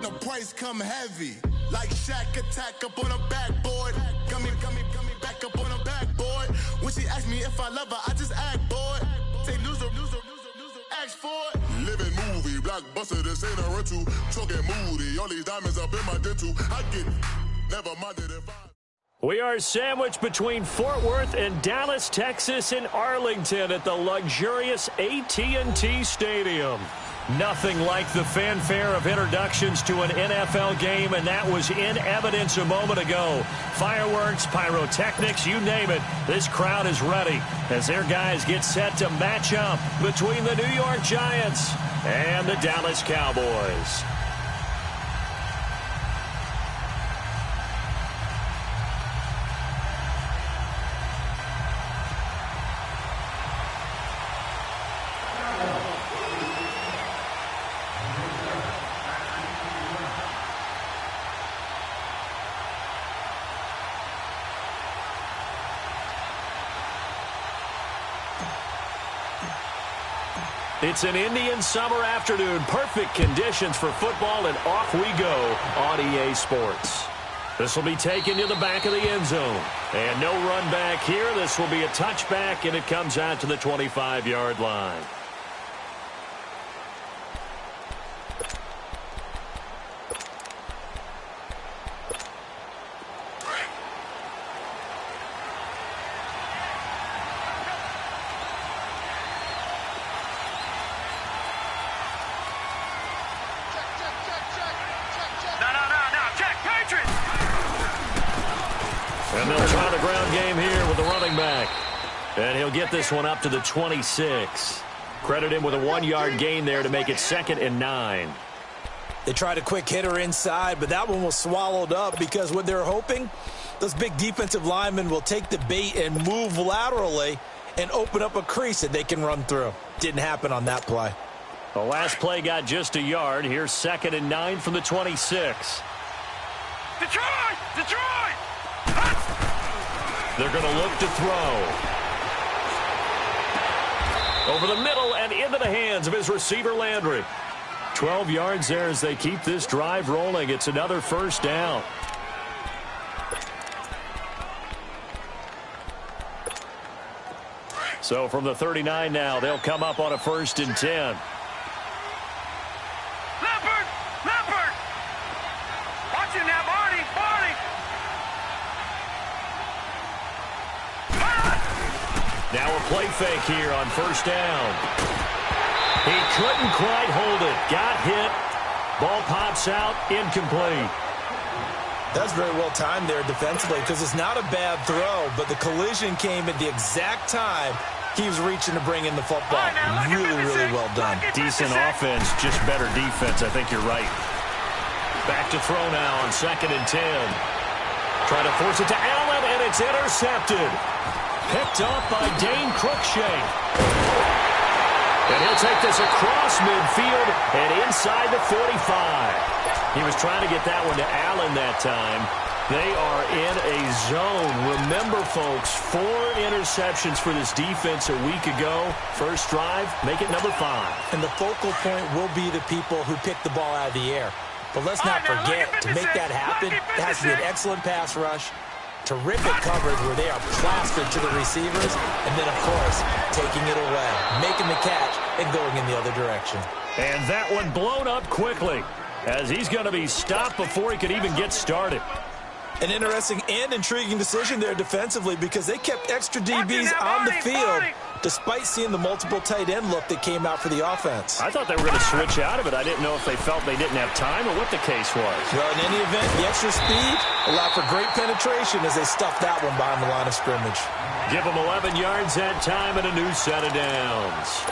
the price come heavy. Like Shaq attack up on a backboard. Gummy, back up on a backboard. When she asked me if I love her, I just act bored. Say loser, ask for it. Living movie, blockbuster, this ain't a rental. Talking moody, all these diamonds up in my dental. I get never minded if I... We are sandwiched between Fort Worth and Dallas, Texas, and Arlington at the luxurious AT&T Stadium. Nothing like the fanfare of introductions to an NFL game, and that was in evidence a moment ago. Fireworks, pyrotechnics, you name it. This crowd is ready as their guys get set to match up between the New York Giants and the Dallas Cowboys. It's an Indian summer afternoon. Perfect conditions for football, and off we go on EA Sports. This will be taken to the back of the end zone. And no run back here. This will be a touchback, and it comes out to the 25-yard line. And they'll try the ground game here with the running back. And he'll get this one up to the 26. Credit him with a 1-yard gain there to make it 2nd and 9. They tried a quick hitter inside, but that one was swallowed up because what they're hoping, those big defensive linemen will take the bait and move laterally and open up a crease that they can run through. Didn't happen on that play. The last play got just a yard. Here's 2nd and 9 from the 26. Detroit! They're going to look to throw. Over the middle and into the hands of his receiver, Landry. 12 yards there as they keep this drive rolling. It's another first down. So from the 39 now, they'll come up on a 1st and 10. Leopard! Watch it now, Barney! Now a play fake here on 1st down. He couldn't quite hold it. Got hit. Ball pops out. Incomplete. That's very well timed there defensively because it's not a bad throw, but the collision came at the exact time he was reaching to bring in the football. Really well done. Decent offense, just better defense. I think you're right. Back to throw now on 2nd and 10. Trying to force it to Allen, and it's intercepted. Picked up by Dane Cruikshank. And he'll take this across midfield and inside the 45. He was trying to get that one to Allen that time. They are in a zone. Remember, folks, 4 interceptions for this defense a week ago. First drive, make it number 5. And the focal point will be the people who pick the ball out of the air. But let's not forget, to make that happen, it has to be an excellent pass rush, terrific coverage where they are plastered to the receivers, and then, of course, taking it away, making the catch, and going in the other direction. And that one blown up quickly as he's going to be stopped before he could even get started. An interesting and intriguing decision there defensively because they kept extra DBs on the field despite seeing the multiple tight end look that came out for the offense. I thought they were going to switch out of it. I didn't know if they felt they didn't have time or what the case was. Well, in any event, the extra speed allowed for great penetration as they stuffed that one behind the line of scrimmage. Give them 11 yards that time and a new set of downs.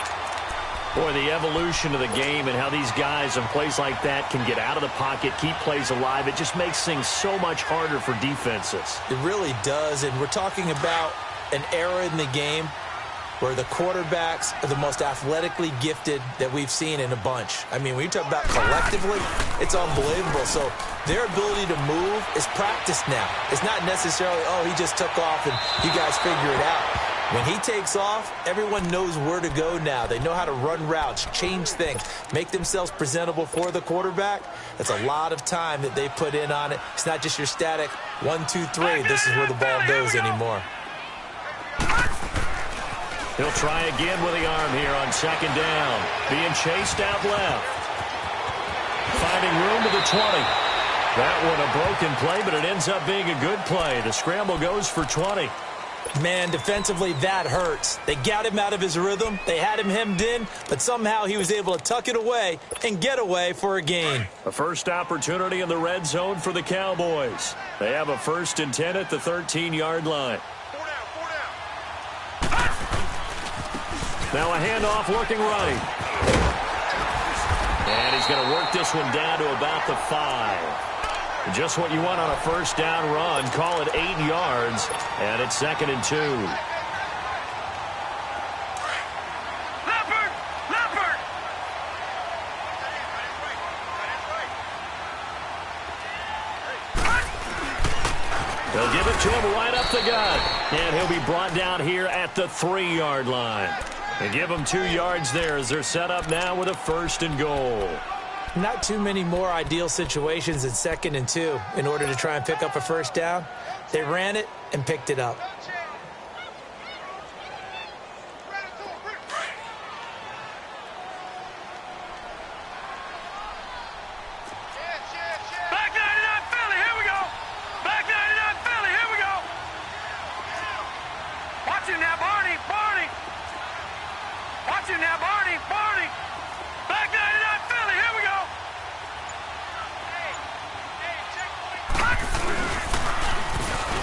Boy, the evolution of the game and how these guys in plays like that can get out of the pocket, keep plays alive, it just makes things so much harder for defenses. It really does, and we're talking about an era in the game where the quarterbacks are the most athletically gifted that we've seen in a bunch. I mean, when you talk about collectively, it's unbelievable. So their ability to move is practiced now. It's not necessarily, oh, he just took off and you guys figure it out. When he takes off, everyone knows where to go now. They know how to run routes, change things, make themselves presentable for the quarterback. That's a lot of time that they put in on it. It's not just your static 1, 2, 3. This is where the ball goes anymore. He'll try again with the arm here on second down. Being chased out left. Finding room to the 20. That one a broken play, but it ends up being a good play. The scramble goes for 20. Man, defensively, that hurts. They got him out of his rhythm. They had him hemmed in, but somehow he was able to tuck it away and get away for a gain. A first opportunity in the red zone for the Cowboys. They have a 1st and 10 at the 13-yard line. Now a handoff looking right. And he's going to work this one down to about the 5. Just what you want on a first down run. Call it 8 yards. And it's 2nd and 2. Leopard! They'll give it to him right up the gut. And he'll be brought down here at the 3-yard line. They give him 2 yards there as they're set up now with a 1st and goal. Not too many more ideal situations in 2nd and 2 in order to try and pick up a first down. They ran it and picked it up. Back 99 Philly, here we go. Back 99 Philly, here we go. Watch him now, Barney. Watch him now, Barney. Back 99 Philly, here we go.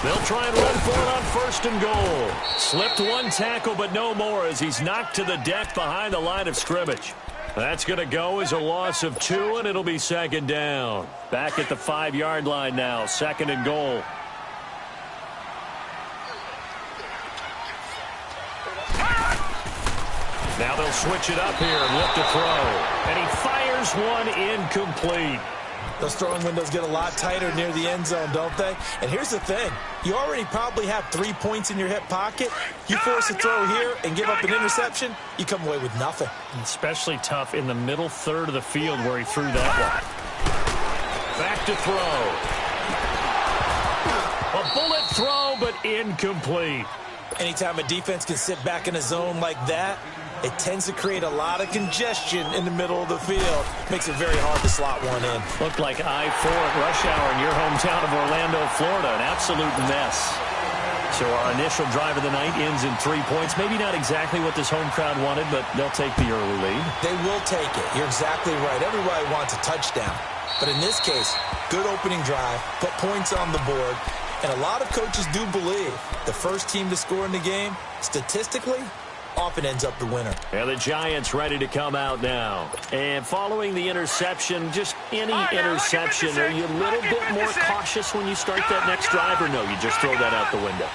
They'll try and run for it on 1st and goal. Slipped one tackle, but no more as he's knocked to the deck behind the line of scrimmage. That's going to go as a loss of 2, and it'll be 2nd down. Back at the 5-yard line now, 2nd and goal. Now they'll switch it up here and look to throw. And he fires one incomplete. Those throwing windows get a lot tighter near the end zone, don't they? And here's the thing. You already probably have 3 points in your hip pocket. You force a throw here and give up an interception, you come away with nothing. Especially tough in the middle third of the field where he threw that one. Back to throw. A bullet throw, but incomplete. Anytime a defense can sit back in a zone like that, it tends to create a lot of congestion in the middle of the field. Makes it very hard to slot one in. Looked like I-4 at rush hour in your hometown of Orlando, Florida. An absolute mess. So our initial drive of the night ends in 3 points. Maybe not exactly what this home crowd wanted, but they'll take the early lead. They will take it. You're exactly right. Everybody wants a touchdown. But in this case, good opening drive, put points on the board. And a lot of coaches do believe the first team to score in the game, statistically, often ends up the winner. And the Giants ready to come out now. And following the interception, just any interception, are you a little bit more cautious when you start that next drive, or no, you just throw that out the window?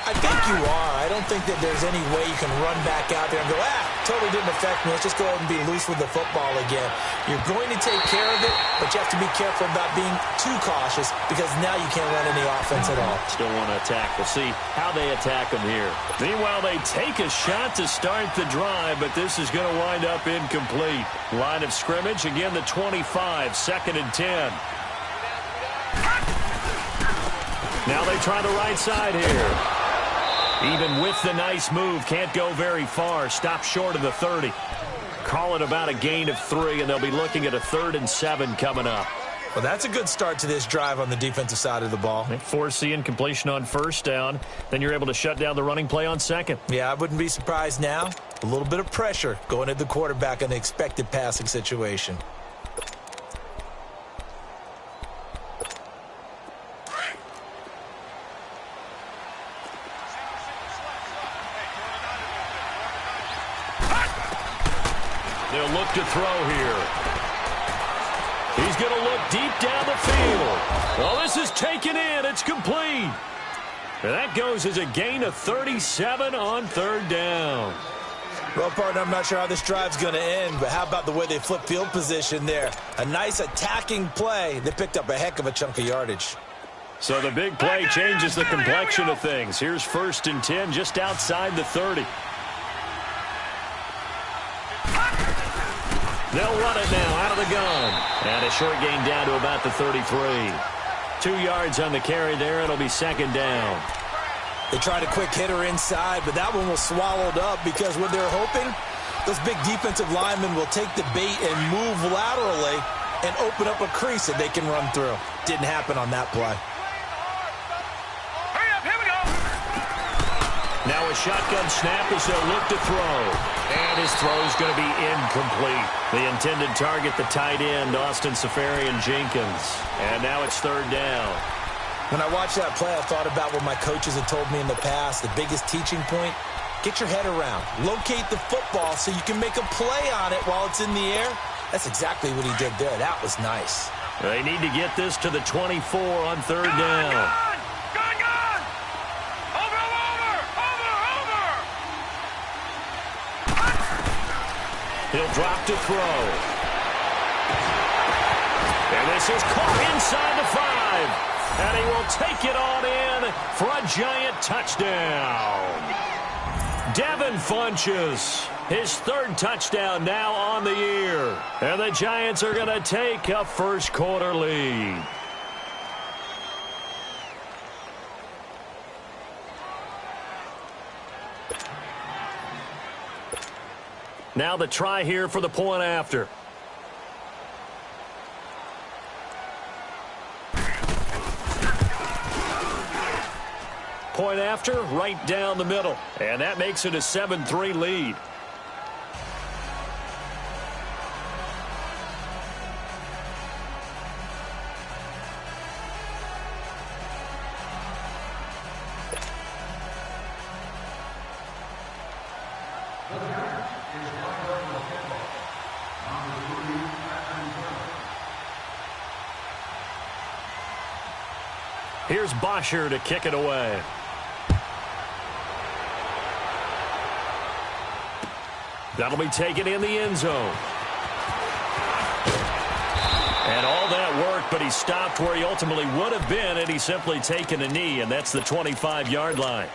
I think you are. I don't think that there's any way you can run back out there and go, totally didn't affect me. Let's just go ahead and be loose with the football again. You're going to take care of it, but you have to be careful about being too cautious because now you can't run any offense at all. Still want to attack. We'll see how they attack them here. Meanwhile, they take a shot to start the drive, but this is going to wind up incomplete. Line of scrimmage, again the 25, 2nd and 10. Now they try the right side here. Even with the nice move, can't go very far. Stop short of the 30. Call it about a gain of 3, and they'll be looking at a 3rd and 7 coming up. Well, that's a good start to this drive on the defensive side of the ball. Force the incompletion on 1st down. Then you're able to shut down the running play on 2nd. Yeah, I wouldn't be surprised now. A little bit of pressure going at the quarterback in an expected passing situation. They'll look to throw here. He's going to look deep down the field. Well, this is taken in. It's complete. And that goes as a gain of 37 on 3rd down. Well, partner, I'm not sure how this drive's going to end, but how about the way they flip field position there? A nice attacking play that picked up a heck of a chunk of yardage. So the big play changes the complexion of things. Here's 1st and 10 just outside the 30. They'll run it now out of the gun. And a short gain down to about the 33. 2 yards on the carry there. It'll be 2nd down. They tried a quick hitter inside, but that one was swallowed up because what they're hoping, those big defensive linemen will take the bait and move laterally and open up a crease that they can run through. Didn't happen on that play. Hurry up, here we go. Now a shotgun snap as they'll look to throw. And his throw is going to be incomplete. The intended target, the tight end, Austin Safarian-Jenkins. And now it's 3rd down. When I watched that play, I thought about what my coaches had told me in the past. The biggest teaching point, get your head around. Locate the football so you can make a play on it while it's in the air. That's exactly what he did there. That was nice. They need to get this to the 24 on 3rd down. Gone! Over! He'll drop to throw. And this is caught inside the 5. And he will take it on in for a giant touchdown. Devin Funchess, his 3rd touchdown now on the year. And the Giants are going to take a first-quarter lead. Now the try here for the point after. Point after, right down the middle. And that makes it a 7-3 lead. Here's Bosher to kick it away. That'll be taken in the end zone. And all that work, but he stopped where he ultimately would have been had he simply taken a knee, and that's the 25-yard line.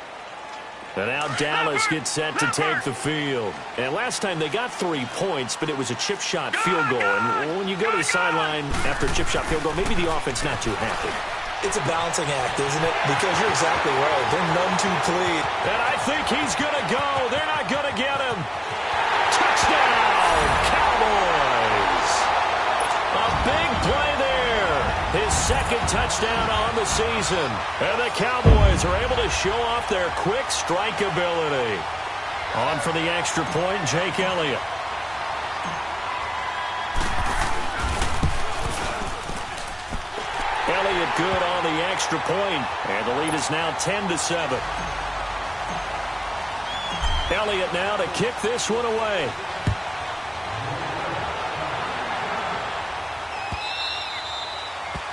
And now Dallas gets set to take the field. And last time they got 3 points, but it was a chip shot field goal. And when you go to the sideline after a chip shot field goal, maybe the offense not too happy. It's a balancing act, isn't it? Because you're exactly right. They're none too clean. And I think he's going to go. They're not going to get him. Touchdown, Cowboys. A big play there. His 2nd touchdown on the season. And the Cowboys are able to show off their quick strike ability. On for the extra point, Jake Elliott. Elliott good on the extra point, and the lead is now 10-7. Elliott now to kick this one away.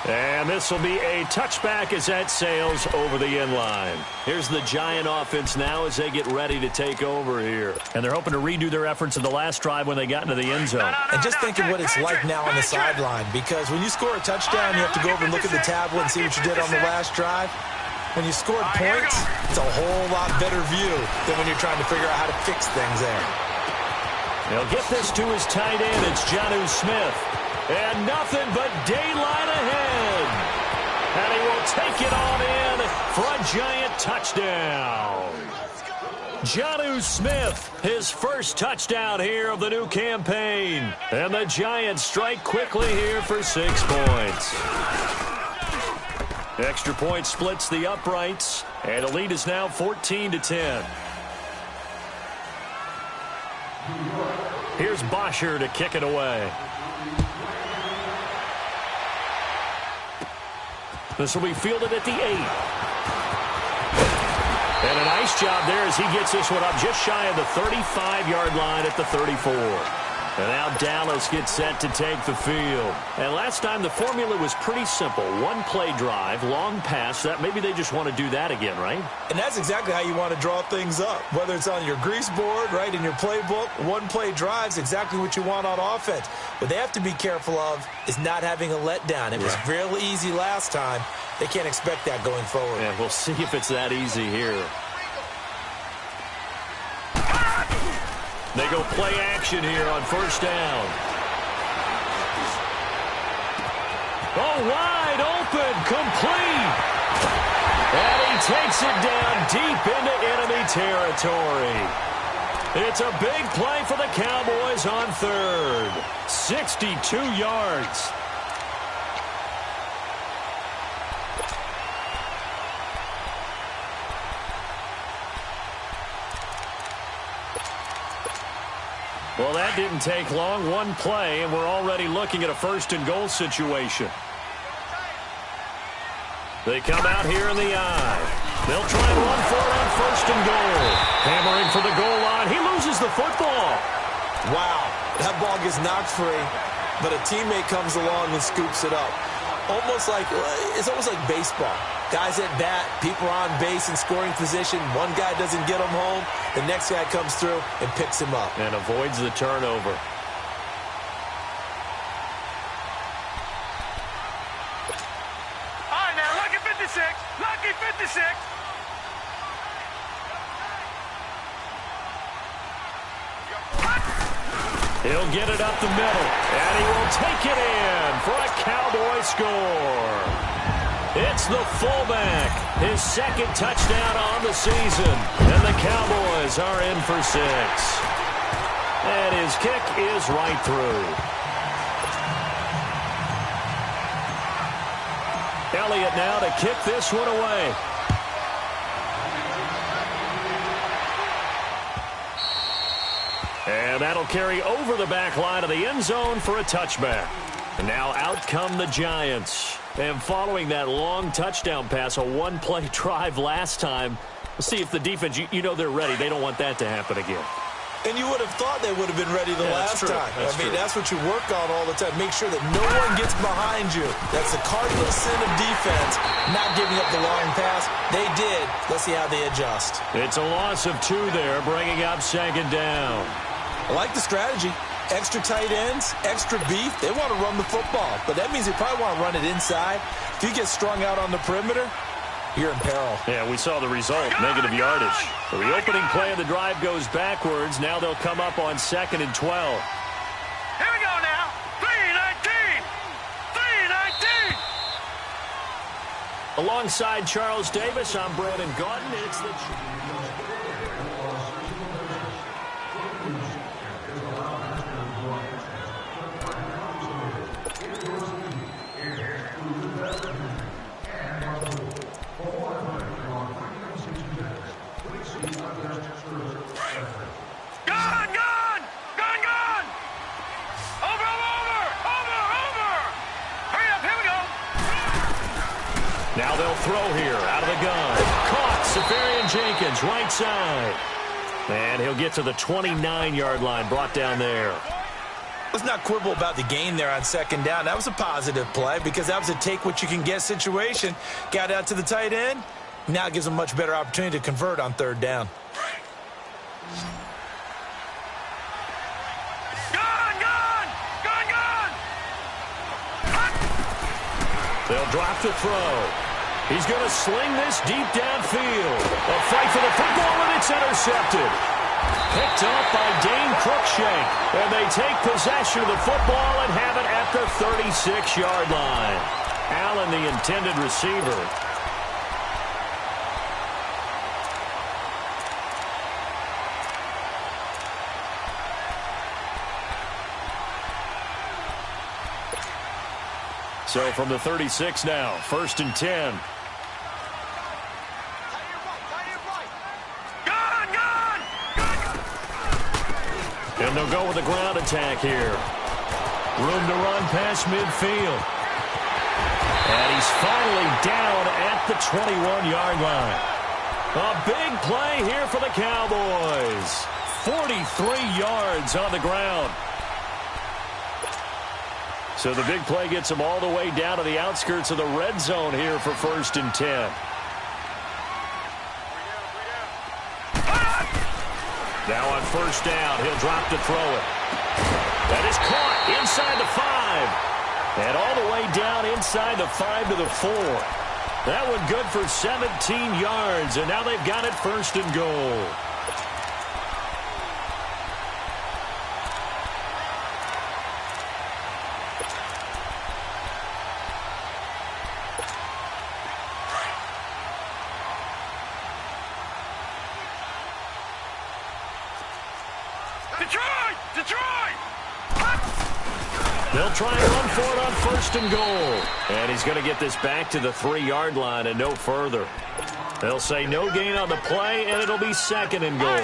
And this will be a touchback as that sails over the end line. Here's the Giant offense now as they get ready to take over here. And they're hoping to redo their efforts of the last drive when they got into the end zone. And just think of what it's like now on the sideline, because when you score a touchdown, you have to go over and look at the tablet and see what you did on the last drive. When you scored points, it's a whole lot better view than when you're trying to figure out how to fix things there. He'll get this to his tight end. It's Jonnu Smith. And nothing but daylight ahead. And he will take it on in for a giant touchdown. Jonnu Smith, his 1st touchdown here of the new campaign. And the Giants strike quickly here for 6 points. Extra point splits the uprights. And the lead is now 14-10. Here's Bosher to kick it away. This will be fielded at the 8. And a nice job there as he gets this one up just shy of the 35-yard line at the 34. And now Dallas gets set to take the field. And last time the formula was pretty simple. One play drive, long pass. That maybe they just want to do that again, right? And that's exactly how you want to draw things up. Whether it's on your grease board, right, in your playbook, one play drives exactly what you want on offense. What they have to be careful of is not having a letdown. It was real easy last time. They can't expect that going forward. Yeah, we'll see if it's that easy here. They go play action here on first down. Oh, wide open, complete. And he takes it down deep into enemy territory. It's a big play for the Cowboys on third. 62 yards. Well, that didn't take long. One play, and we're already looking at a first-and-goal situation. They come out here in the eye. They'll try and run for it on first and goal. Hammering for the goal line. He loses the football. Wow, that ball gets knocked free, but a teammate comes along and scoops it up. It's almost like baseball. Guys at bat, people are on base in scoring position. One guy doesn't get him home. The next guy comes through and picks him up. And avoids the turnover. All right, now, lucky 56. Lucky 56. He'll get it up the middle, and he will take it in for a Cowboy score. It's the fullback, his second touchdown on the season, and the Cowboys are in for 6. And his kick is right through. Elliott now to kick this one away. And that'll carry over the back line of the end zone for a touchback. And now out come the Giants. And following that long touchdown pass, a one-play drive last time, we'll see if the defense, you know they're ready. They don't want that to happen again. And you would have thought they would have been ready the last time. That's what you work on all the time. Make sure that no one gets behind you. That's the cardinal sin of defense, not giving up the long pass. They did. Let's see how they adjust. It's a loss of 2 there, bringing up second down. I like the strategy. Extra tight ends, extra beef. They want to run the football, but that means they probably want to run it inside. If you get strung out on the perimeter, you're in peril. Yeah, we saw the result, negative yardage. The reopening play of the drive goes backwards. Now they'll come up on 2nd and 12. Here we go now. 3-19. 3-19. Alongside Charles Davis, I'm Brandon Gaudin. It's the... Now they'll throw here out of the gun. Caught. Safarian Jenkins, right side. And he'll get to the 29-yard line, brought down there. Let's not quibble about the gain there on second down. That was a positive play because that was a take-what-you-can-get situation. Got out to the tight end. Now gives them a much better opportunity to convert on third down. They'll drop to throw. He's going to sling this deep downfield. A fight for the football, and it's intercepted. Picked up by Dane Cruikshank. And they take possession of the football and have it at the 36-yard line. Allen, the intended receiver. So from the 36 now, 1st and 10. And they'll go with a ground attack here. Room to run past midfield. And he's finally down at the 21-yard line. A big play here for the Cowboys. 43 yards on the ground. So the big play gets them all the way down to the outskirts of the red zone here for 1st and 10. Now on 1st down, he'll drop to throw it. That is caught inside the 5. And all the way down inside the 5 to the 4. That one good for 17 yards, and now they've got it 1st and goal. They'll try and run for it on 1st and goal. And he's going to get this back to the 3-yard line and no further. They'll say no gain on the play, and it'll be 2nd and goal.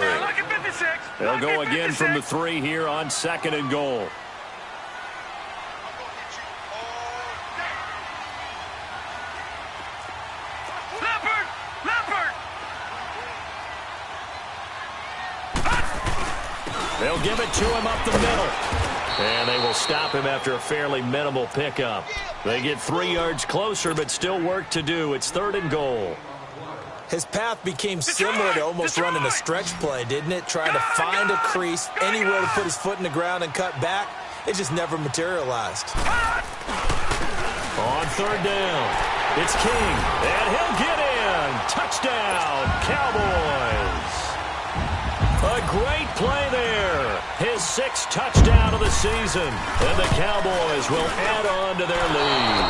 They'll go again from the 3 here on 2nd and goal. They'll give it to him up the middle. And they will stop him after a fairly minimal pickup. They get 3 yards closer, but still work to do. It's 3rd and goal. His path became similar to almost running a stretch play, didn't it? Trying to find a crease, anywhere to put his foot in the ground and cut back. It just never materialized. On 3rd down, it's King, and he'll get in. Touchdown, Cowboys. A great play there. His 6th touchdown of the season. And the Cowboys will add on to their lead.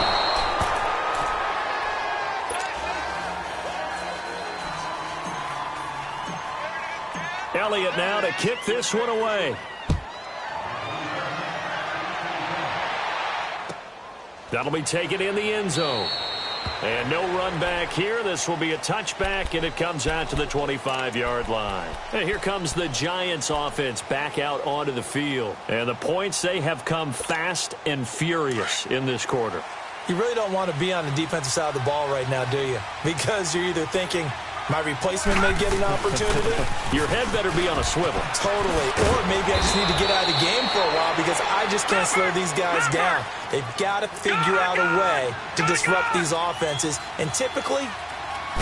Elliott now to kick this one away. That'll be taken in the end zone. And no run back here. This will be a touchback, and it comes out to the 25-yard line. And here comes the Giants offense back out onto the field. And the points, they have come fast and furious in this quarter. You really don't want to be on the defensive side of the ball right now, do you? Because you're either thinking, my replacement may get an opportunity. Your head better be on a swivel. Totally. Or maybe I just need to get out of the game for a while because I just can't slow these guys down. They've got to figure out a way to disrupt these offenses. And typically,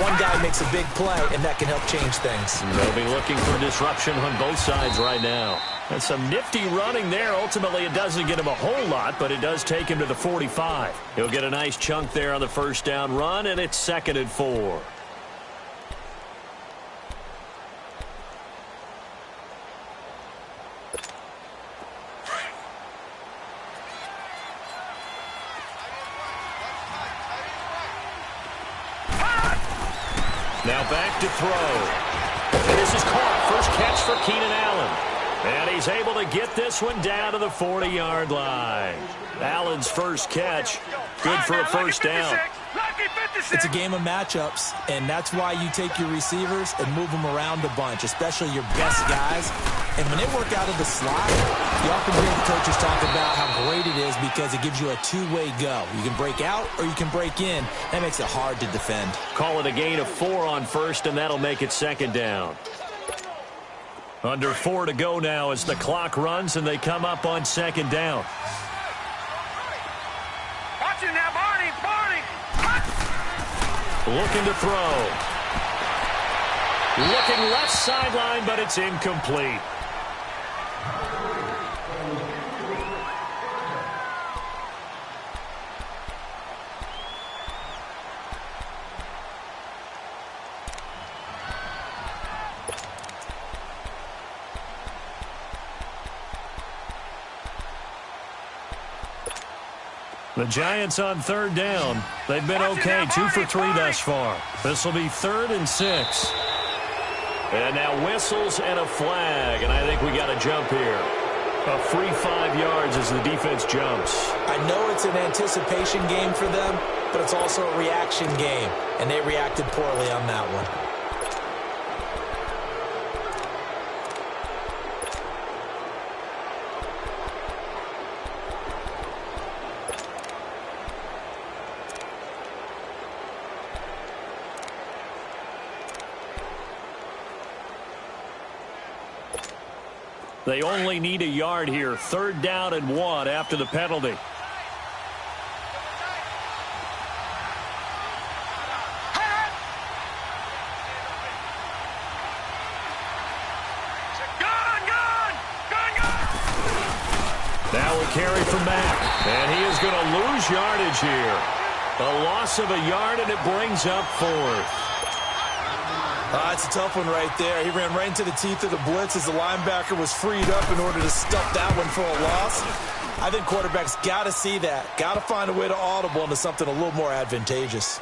one guy makes a big play, and that can help change things. They'll be looking for disruption on both sides right now. And some nifty running there. Ultimately, it doesn't get him a whole lot, but it does take him to the 45. He'll get a nice chunk there on the 1st down run, and it's 2nd and 4. Now back to throw. And this is caught. First catch for Keenan Allen. And he's able to get this one down to the 40-yard line. Allen's first catch, good for a 1st down. It's a game of matchups, and that's why you take your receivers and move them around a bunch, especially your best guys. And when they work out of the slot, you often hear the coaches talk about how great it is because it gives you a two-way go. You can break out or you can break in. That makes it hard to defend. Call it a gain of 4 on 1st, and that'll make it 2nd down. Under 4 to go now as the clock runs, and they come up on 2nd down. Watch it now, Barney. Looking to throw. Looking left sideline, but it's incomplete. The Giants on 3rd down. They've been okay, 2 for 3 thus far. This will be 3rd and 6. And now whistles and a flag, and I think we got a jump here. A free 5 yards as the defense jumps. I know it's an anticipation game for them, but it's also a reaction game, and they reacted poorly on that one. They only need a yard here. 3rd down and 1 after the penalty. will carry from Matt. And he is going to lose yardage here. A loss of a yard, and it brings up fourth. It's a tough one right there. He ran right into the teeth of the blitz as the linebacker was freed up in order to stuff that one for a loss. I think quarterbacks got to see that. Got to find a way to audible into something a little more advantageous.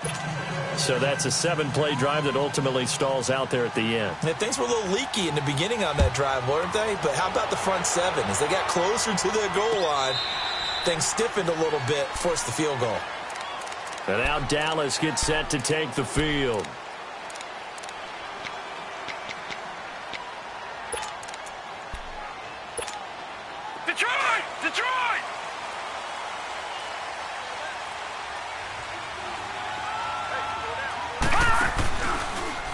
So that's a 7-play drive that ultimately stalls out there at the end. And things were a little leaky in the beginning on that drive, weren't they? But how about the front seven? As they got closer to their goal line, things stiffened a little bit, forced the field goal. And now Dallas gets set to take the field. Detroit!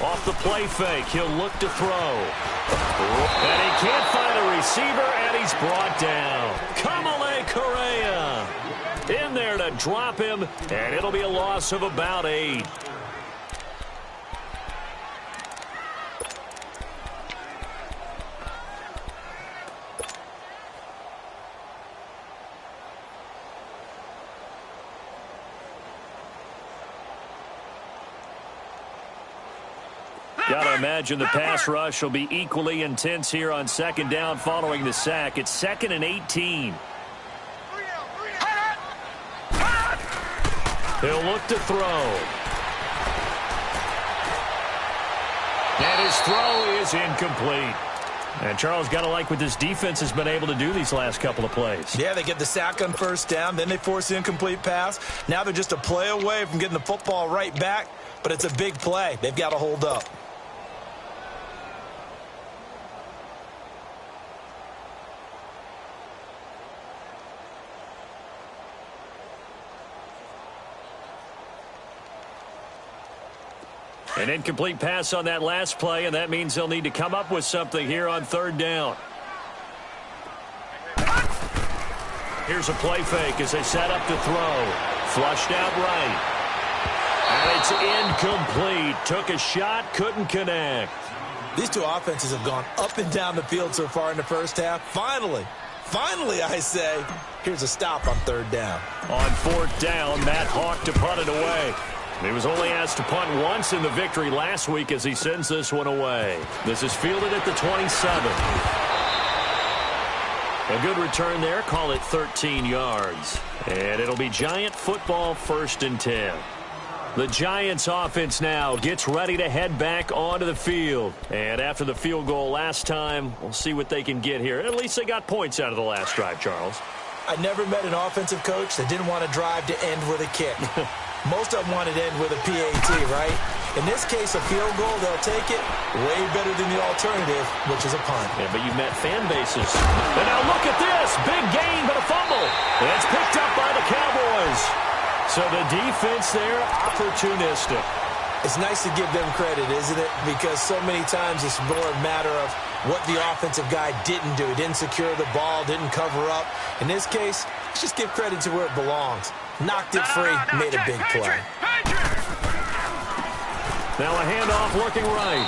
Off the play fake, he'll look to throw. And he can't find a receiver, and he's brought down. Kamale Correa in there to drop him, and it'll be a loss of about 8. Got to imagine the pass rush will be equally intense here on second down following the sack. It's 2nd and 18. He'll look to throw. And his throw is incomplete. And Charles, got to like what this defense has been able to do these last couple of plays. Yeah, they get the sack on first down, then they force the incomplete pass. Now they're just a play away from getting the football right back, but it's a big play. They've got to hold up. An incomplete pass on that last play, and that means they'll need to come up with something here on third down. Here's a play fake as they set up to throw. Flushed out right. And it's incomplete. Took a shot, couldn't connect. These two offenses have gone up and down the field so far in the first half. Finally, I say, here's a stop on third down. On fourth down, Matt Hawk to punt it away. He was only asked to punt once in the victory last week as he sends this one away. This is fielded at the 27. A good return there. Call it 13 yards. And it'll be Giant football, 1st and 10. The Giants offense now gets ready to head back onto the field. And after the field goal last time, we'll see what they can get here. At least they got points out of the last drive, Charles. I never met an offensive coach that didn't want to drive to end with a kick. Most of them wanted to end with a PAT, right? In this case, a field goal, they'll take it way better than the alternative, which is a punt. Yeah, but you've met fan bases. And now look at this. Big gain, but a fumble. And it's picked up by the Cowboys. So the defense there, opportunistic. It's nice to give them credit, isn't it? Because so many times it's more a matter of what the offensive guy didn't do. He didn't secure the ball, didn't cover up. In this case, let's just give credit to where it belongs. Knocked it free, made a big play. Now a handoff looking right.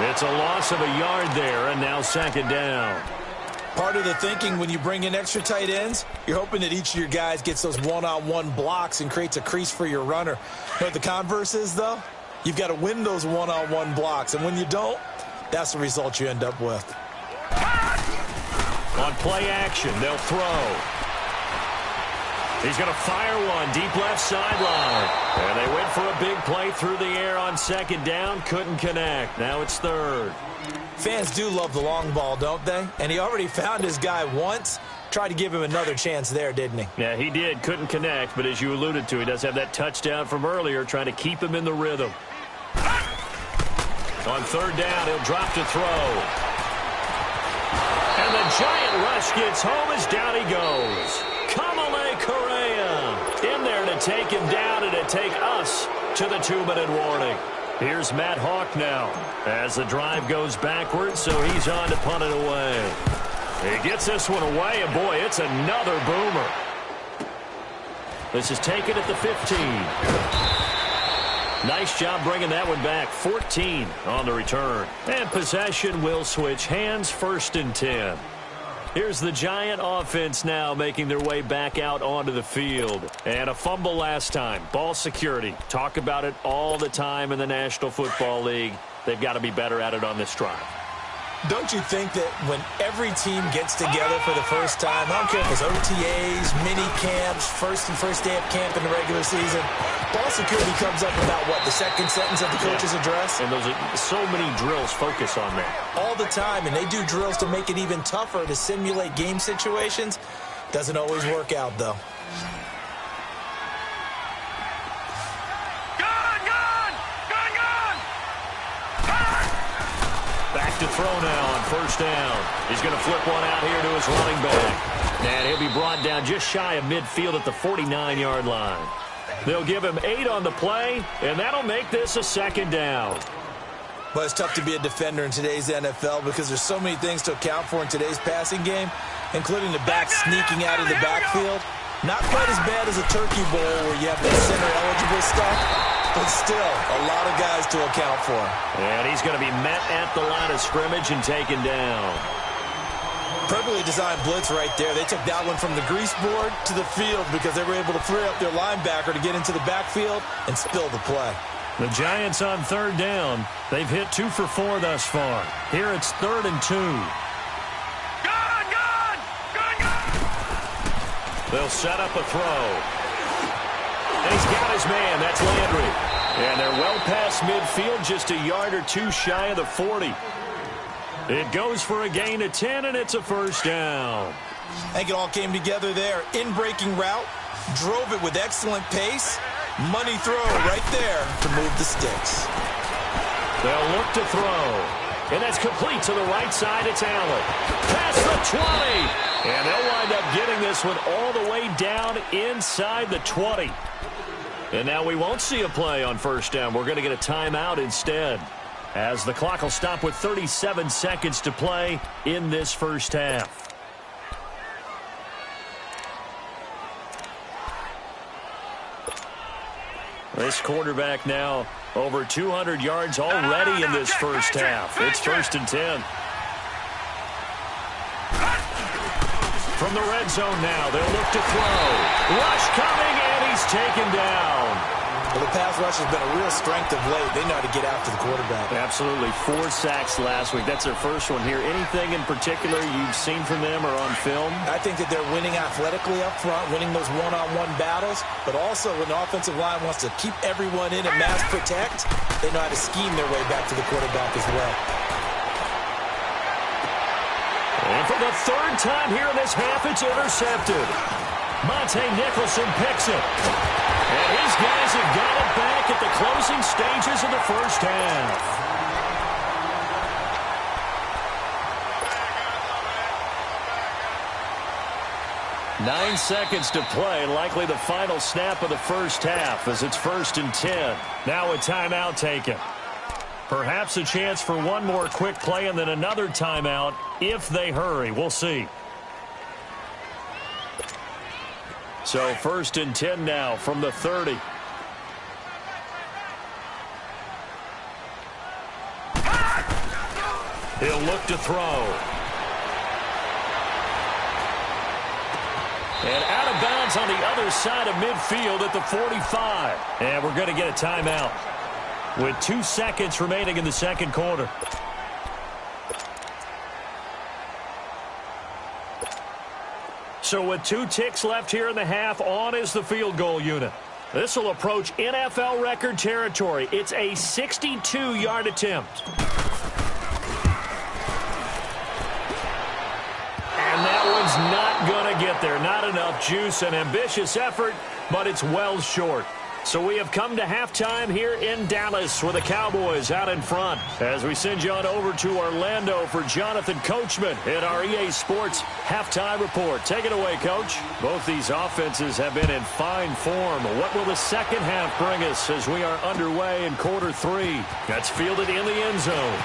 It's a loss of a yard there, and now 2nd down. Part of the thinking when you bring in extra tight ends, you're hoping that each of your guys gets those one-on-one blocks and creates a crease for your runner. You know what the converse is, though? You've got to win those one-on-one blocks, and when you don't, that's the result you end up with. On play action, they'll throw. He's going to fire one deep left sideline. And they went for a big play through the air on 2nd down. Couldn't connect. Now it's 3rd. Fans do love the long ball, don't they? And he already found his guy once. Tried to give him another chance there, didn't he? Yeah, he did. Couldn't connect. But as you alluded to, he does have that touchdown from earlier, trying to keep him in the rhythm. On 3rd down, he'll drop to throw. And the Giant rush gets home as down he goes. Kamale Correa in there to take him down and to take us to the 2-minute warning. Here's Matt Hawk now as the drive goes backwards, so he's on to punt it away. He gets this one away, and boy, it's another boomer. This is taken at the 15. Nice job bringing that one back. 14 on the return. And possession will switch hands, 1st and 10. Here's the Giant offense now making their way back out onto the field. And a fumble last time. Ball security. Talk about it all the time in the National Football League. They've got to be better at it on this drive. Don't you think that when every team gets together for the first time, I don't care if it's OTAs, mini camps, first day of camp in the regular season, ball security comes up about what, the second sentence of the coach's address? And those are so many drills focus on that. All the time, and they do drills to make it even tougher to simulate game situations. Doesn't always work out, though. Back to throw now on first down. He's going to flip one out here to his running back. And he'll be brought down just shy of midfield at the 49-yard line. They'll give him 8 on the play, and that'll make this a second down. But it's tough to be a defender in today's NFL because there's so many things to account for in today's passing game, including the back sneaking out of the backfield. Not quite as bad as a turkey bowl where you have the center-eligible stuff. But still, a lot of guys to account for. And he's going to be met at the line of scrimmage and taken down. Perfectly designed blitz right there. They took that one from the grease board to the field because they were able to free up their linebacker to get into the backfield and spill the play. The Giants on third down. They've hit 2 for 4 thus far. Here it's 3rd and 2. They'll set up a throw. And he's got his man. That's Landry. And they're well past midfield, just a yard or 2 shy of the 40. It goes for a gain of 10, and it's a first down. I think it all came together there. In-breaking route, drove it with excellent pace. Money throw right there to move the sticks. They'll look to throw. And that's complete to the right side. It's Allen. Past the 20. And they'll wind up getting this one all the way down inside the 20. And now we won't see a play on first down. We're going to get a timeout instead, as the clock will stop with 37 seconds to play in this first half. This quarterback now over 200 yards already in this first half. It's 1st and 10. From the red zone now, they'll look to throw. Rush coming, and he's taken down. Well, the pass rush has been a real strength of late. They know how to get after the quarterback. Absolutely. 4 sacks last week. That's their first one here. Anything in particular you've seen from them or on film? I think that they're winning athletically up front, winning those one-on-one battles, but also when the offensive line wants to keep everyone in and mass protect, they know how to scheme their way back to the quarterback as well. And for the 3rd time here in this half, it's intercepted. Monte Nicholson picks it. And his guys have got it back at the closing stages of the first half. Nine seconds to play, likely the final snap of the first half as it's 1st and 10. Now a timeout taken. Perhaps a chance for one more quick play and then another timeout if they hurry. We'll see. So 1st and 10 now from the 30. He'll look to throw. And out of bounds on the other side of midfield at the 45. And we're going to get a timeout with 2 seconds remaining in the second quarter. So with 2 ticks left here in the half, on is the field goal unit. This will approach NFL record territory. It's a 62-yard attempt. And that one's not going to get there. Not enough juice. An ambitious effort, but it's well short. So we have come to halftime here in Dallas with the Cowboys out in front. As we send you on over to Orlando for Jonathan Coachman in our EA Sports Halftime Report. Take it away, Coach. Both these offenses have been in fine form. What will the second half bring us as we are underway in quarter 3? That's fielded in the end zone.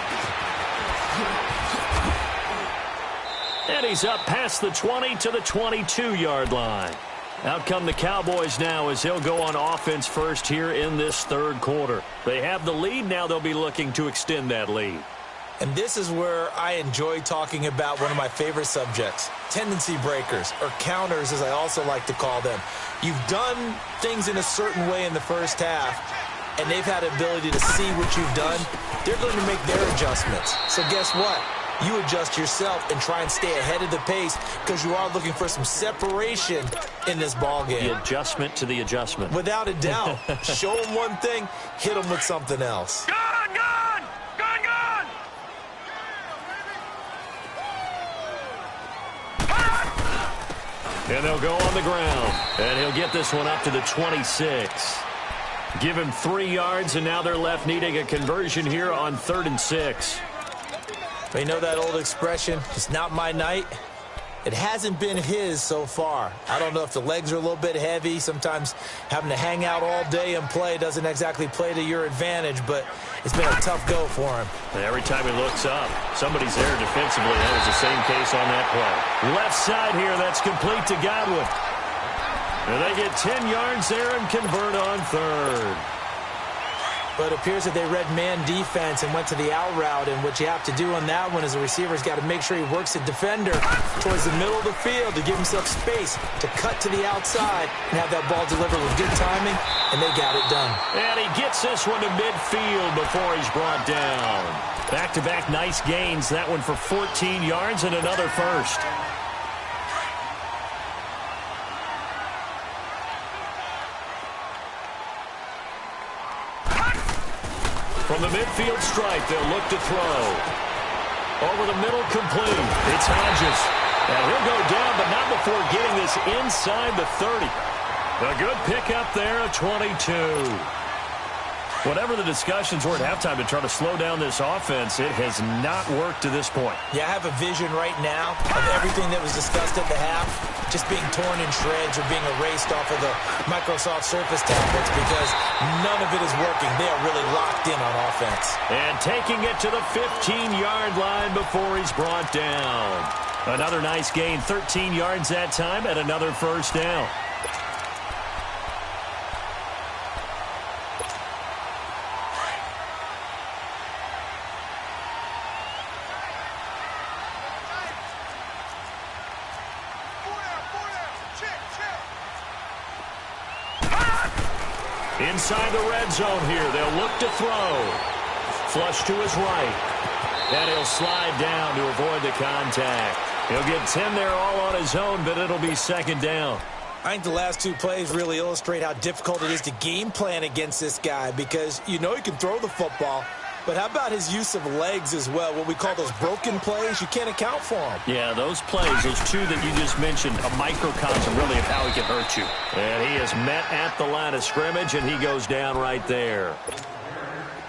And he's up past the 20 to the 22-yard line. Out come the Cowboys now as they'll go on offense first here in this third quarter. They have the lead. Now they'll be looking to extend that lead. And this is where I enjoy talking about one of my favorite subjects, tendency breakers, or counters as I also like to call them. You've done things in a certain way in the first half, and they've had the ability to see what you've done. They're going to make their adjustments. So guess what? You adjust yourself and try and stay ahead of the pace because you are looking for some separation in this ball game. The adjustment to the adjustment. Without a doubt. Show them one thing, hit them with something else. Gone! And they'll go on the ground. And he'll get this one up to the 26. Give him 3 yards, and now they're left needing a conversion here on 3rd and 6. You know that old expression, it's not my night? It hasn't been his so far. I don't know if the legs are a little bit heavy. Sometimes having to hang out all day and play doesn't exactly play to your advantage, but it's been a tough go for him. And every time he looks up, somebody's there defensively. That was the same case on that play. Left side here, that's complete to Godwin. And they get 10 yards there and convert on 3rd. But it appears that they read man defense and went to the out route, and what you have to do on that one is the receiver's got to make sure he works the defender towards the middle of the field to give himself space to cut to the outside and have that ball delivered with good timing, and they got it done. And he gets this one to midfield before he's brought down. Back-to-back nice gains. That one for 14 yards and another first. From the midfield stripe, they'll look to throw. Over the middle, complete. It's Hodges. And he'll go down, but not before getting this inside the 30. A good pickup there, a 22. Whatever the discussions were at halftime to try to slow down this offense, it has not worked to this point. Yeah, I have a vision right now of everything that was discussed at the half just being torn in shreds or being erased off of the Microsoft Surface tablets because none of it is working. They are really locked in on offense. And taking it to the 15-yard line before he's brought down. Another nice gain, 13 yards that time, and another first down. Inside the red zone here, they'll look to throw. Flush to his right. And he'll slide down to avoid the contact. He'll get 10 there all on his own, but it'll be second down. I think the last two plays really illustrate how difficult it is to game plan against this guy because you know he can throw the football, but how about his use of legs as well? What we call those broken plays, you can't account for them. Yeah, those plays, those two that you just mentioned, a microcosm really of how he can hurt you. And he is met at the line of scrimmage, and he goes down right there.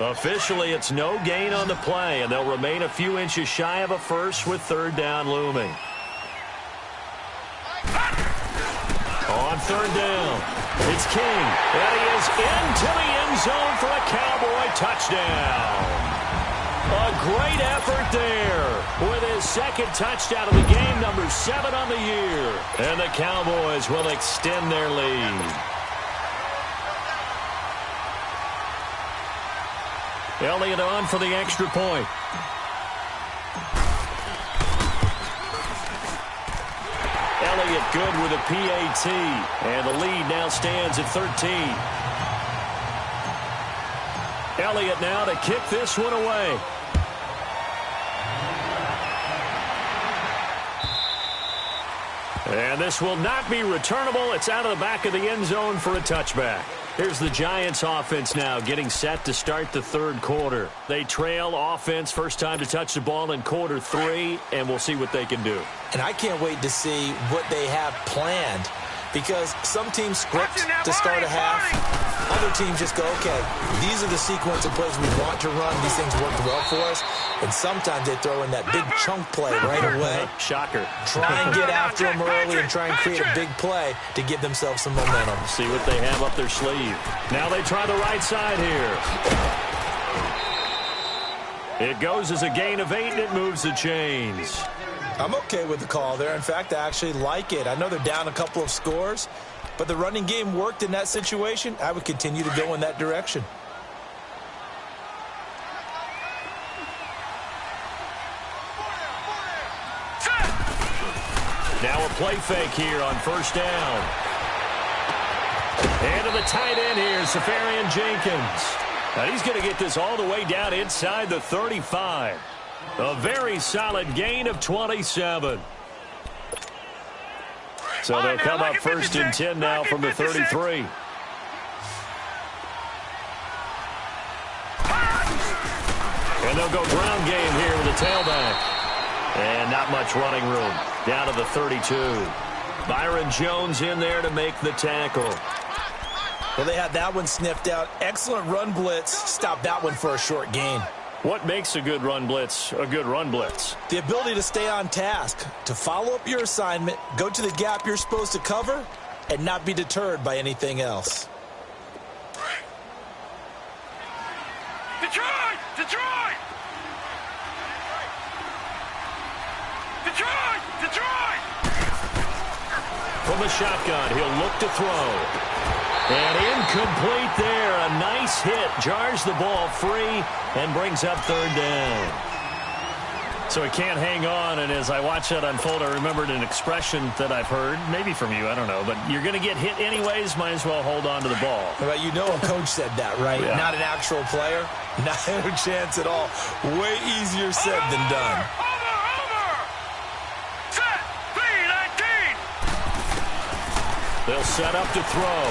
Officially, it's no gain on the play, and they'll remain a few inches shy of a first with 3rd down looming. On 3rd down, it's King, and he is into the end zone for a Cowboy touchdown. A great effort there with his second touchdown of the game, number 7 on the year. And the Cowboys will extend their lead. Elliott on for the extra point. Elliott good with a PAT. And the lead now stands at 13. Elliott now to kick this one away. And this will not be returnable. It's out of the back of the end zone for a touchback. Here's the Giants offense now getting set to start the 3rd quarter. They trail offense first time to touch the ball in quarter 3, and we'll see what they can do. And I can't wait to see what they have planned because some teams script to start a half. Other teams just go, okay, these are the sequence of plays we want to run. These things work well for us. And sometimes they throw in that big chunk play right away. Shocker. Try and get after them early and try and create a big play to give themselves some momentum. See what they have up their sleeve. Now they try the right side here. It goes as a gain of 8, and it moves the chains. I'm okay with the call there. In fact, I actually like it. I know they're down a couple of scores, but the running game worked in that situation. I would continue to go in that direction. play fake here on first down. And to the tight end here, Safarian Jenkins. Now he's going to get this all the way down inside the 35. A very solid gain of 27. So they'll come up first and 10 now from the 33. And they'll go ground game here with the tailback. And not much running room. Down to the 32. Byron Jones in there to make the tackle. Well, they had that one sniffed out. Excellent run blitz. Stopped that one for a short gain. What makes a good run blitz a good run blitz? The ability to stay on task, to follow up your assignment, go to the gap you're supposed to cover, and not be deterred by anything else. Detroit! Detroit! Detroit! Detroit! From the shotgun, he'll look to throw. And incomplete there. A nice hit. Jars the ball free and brings up third down. So he can't hang on, and as I watch that unfold, I remembered an expression that I've heard, maybe from you, I don't know, but you're going to get hit anyways, might as well hold on to the ball. Well, you know a coach said that, right? Yeah. Not an actual player. Not a chance at all. Way easier said than done. Over! Set! 3-19! They'll set up to throw.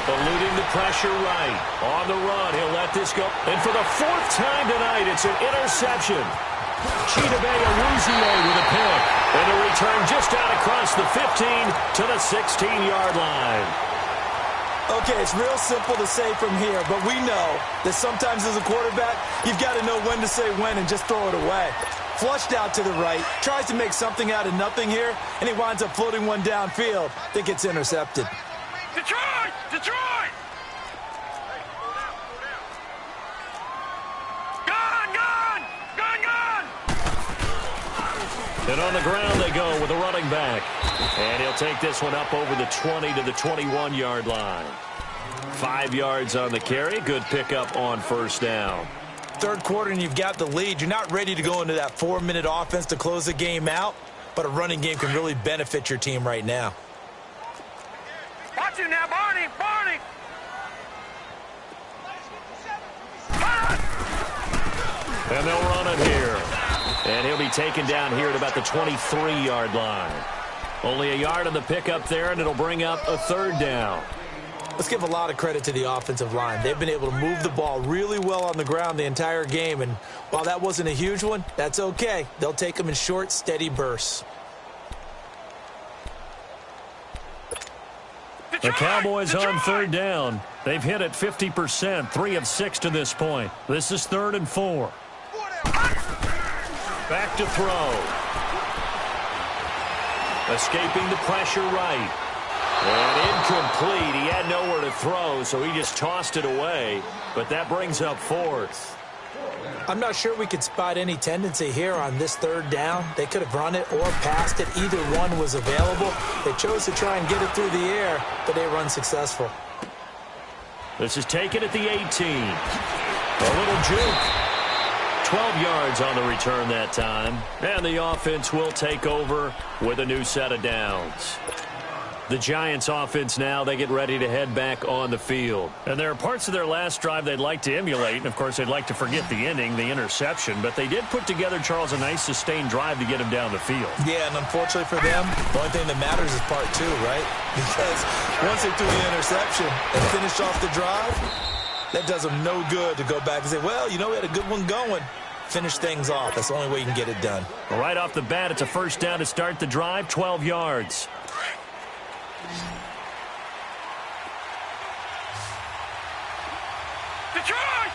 Eluding the pressure right. On the run, he'll let this go. And for the fourth time tonight, it's an interception. Chidobe Awuzie with a pick. And a return just out across the 15 to the 16-yard line. Okay, it's real simple to say from here, but we know that sometimes as a quarterback, you've got to know when to say when and just throw it away. Flushed out to the right, tries to make something out of nothing here, and he winds up floating one downfield that gets intercepted. Detroit! Detroit! Gone! And on the ground they go with a running back. And he'll take this one up over the 20 to the 21-yard line. 5 yards on the carry. Good pickup on first down. Third quarter and you've got the lead. You're not ready to go into that 4-minute offense to close the game out, but a running game can really benefit your team right now. Watch you now, Barney! And they'll run it here. And he'll be taken down here at about the 23-yard line. Only a yard on the pickup there, and it'll bring up a third down. Let's give a lot of credit to the offensive line. They've been able to move the ball really well on the ground the entire game, and while that wasn't a huge one, that's okay. They'll take them in short, steady bursts. The Cowboys on third down. They've hit it 50%, 3 of 6 to this point. This is 3rd and 4. Back to throw. Escaping the pressure right. And incomplete. He had nowhere to throw, so he just tossed it away. But that brings up 4th. I'm not sure we could spot any tendency here on this third down. They could have run it or passed it. Either one was available. They chose to try and get it through the air, but they were unsuccessful. This is taken at the 18. A little juke. 12 yards on the return that time. And the offense will take over with a new set of downs. The Giants offense now, they get ready to head back on the field. And there are parts of their last drive they'd like to emulate. And, of course, they'd like to forget the ending, the interception. But they did put together, Charles, a nice sustained drive to get him down the field. Yeah, and unfortunately for them, the only thing that matters is part 2, right? Because once they threw the interception and finished off the drive, that does them no good to go back and say, well, you know, we had a good one going. Finish things off. That's the only way you can get it done. Well, right off the bat, it's a first down to start the drive, 12 yards. Detroit!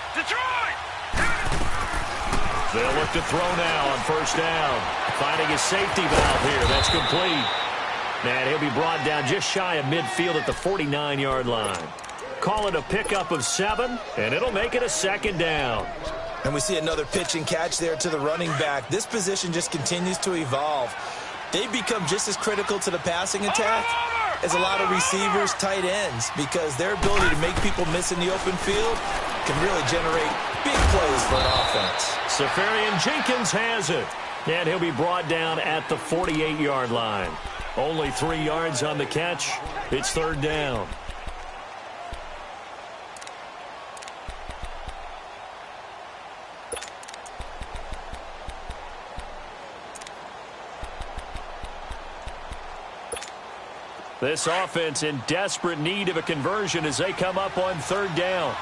They'll look to throw now on first down. Finding his safety valve here. That's complete. And he'll be brought down just shy of midfield at the 49-yard line. Call it a pickup of 7, and it'll make it a second down. And we see another pitch and catch there to the running back. This position just continues to evolve. They've become just as critical to the passing attack as a lot of receivers, tight ends, because their ability to make people miss in the open field can really generate big plays for an offense. Safarian Jenkins has it. And he'll be brought down at the 48-yard line. Only 3 yards on the catch. It's third down. This offense in desperate need of a conversion as they come up on third down.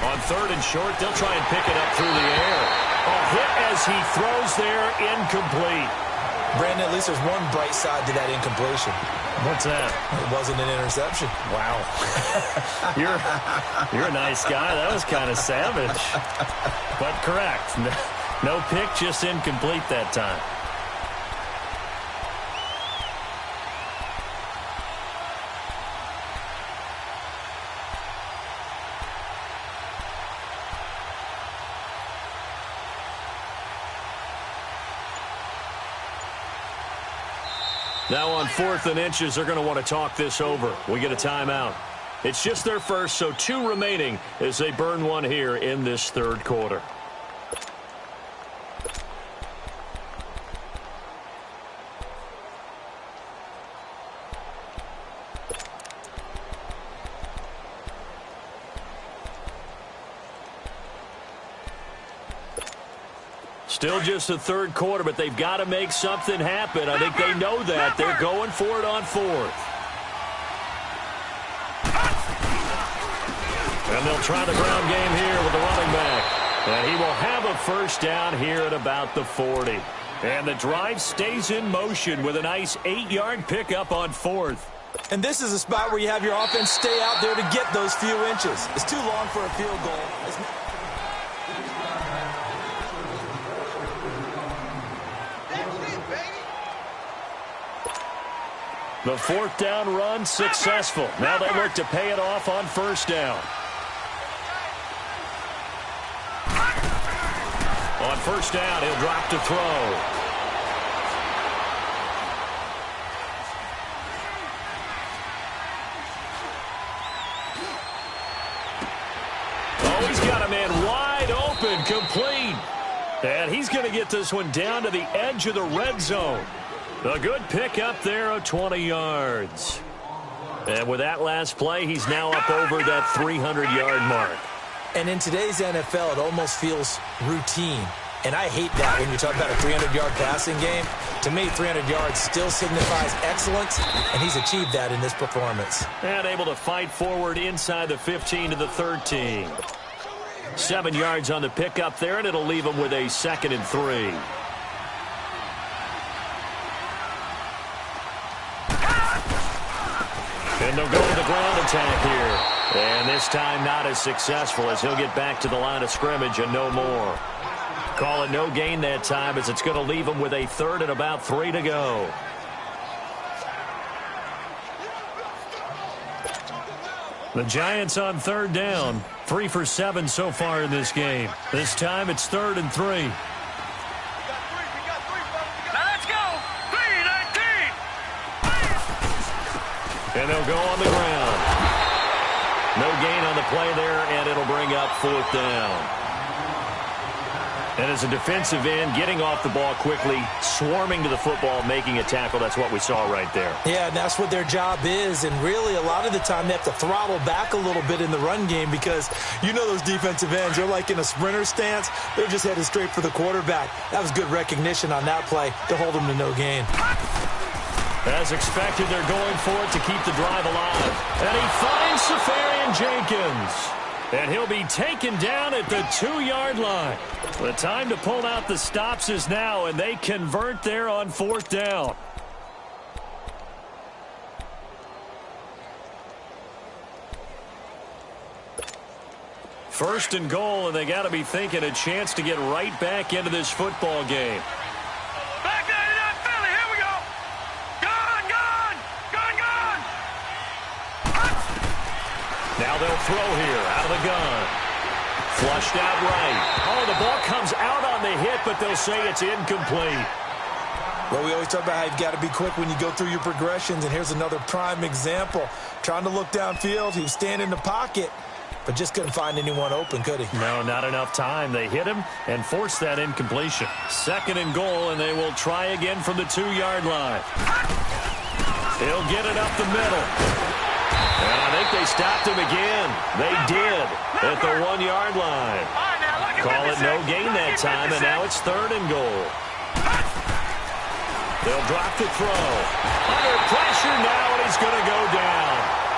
On third and short, they'll try and pick it up through the air. A hit as he throws there, incomplete. Brandon, at least there's one bright side to that incompletion. What's that? It wasn't an interception. Wow. You're a nice guy. That was kind of savage. But correct. No pick, just incomplete that time. Now on 4th and inches, they're going to want to talk this over. We get a timeout. It's just their first, so 2 remaining as they burn one here in this third quarter. Still just the third quarter, but they've got to make something happen. I think they know that. They're going for it on 4th. And they'll try the ground game here with the running back. And he will have a first down here at about the 40. And the drive stays in motion with a nice 8-yard pickup on 4th. And this is a spot where you have your offense stay out there to get those few inches. It's too long for a field goal. The 4th down run successful. Now they look to pay it off on first down. On first down, he'll drop to throw. Oh, he's got a man wide open, complete. And he's going to get this one down to the edge of the red zone. A good pick up there of 20 yards. And with that last play, he's now up over that 300-yard mark. And in today's NFL, it almost feels routine. And I hate that when you talk about a 300-yard passing game. To me, 300 yards still signifies excellence, and he's achieved that in this performance. And able to fight forward inside the 15 to the 13. 7 yards on the pickup there, and it'll leave him with a 2nd and 3. And they'll go to the ground attack here. And this time not as successful as he'll get back to the line of scrimmage and no more. Call it no gain that time as it's going to leave him with a 3rd and about 3 to go. The Giants on 3rd down. 3 for 7 so far in this game. This time it's 3rd and 3. And they'll go on the ground. No gain on the play there, and it'll bring up 4th down. And as a defensive end, getting off the ball quickly, swarming to the football, making a tackle, that's what we saw right there. Yeah, and that's what their job is. And really, a lot of the time, they have to throttle back a little bit in the run game because you know those defensive ends, they're like in a sprinter stance. They're just headed straight for the quarterback. That was good recognition on that play to hold them to no gain. As expected, they're going for it to keep the drive alive. And he finds Safarian Jenkins. And he'll be taken down at the 2-yard line. The time to pull out the stops is now, and they convert there on 4th down. First and goal, and they got to be thinking a chance to get right back into this football game. Now they'll throw here out of the gun. Flushed out right. Oh, the ball comes out on the hit, but they'll say it's incomplete. Well, we always talk about how you've got to be quick when you go through your progressions, and here's another prime example. Trying to look downfield, he was standing in the pocket, but just couldn't find anyone open, could he? No, not enough time. They hit him and forced that incompletion. 2nd and goal, and they will try again from the 2-yard line. He'll get it up the middle. And I think they stopped him again. They did at the 1-yard line. Call it no gain that time, and now it's 3rd and goal. They'll drop the throw. Under pressure now, and he's going to go down.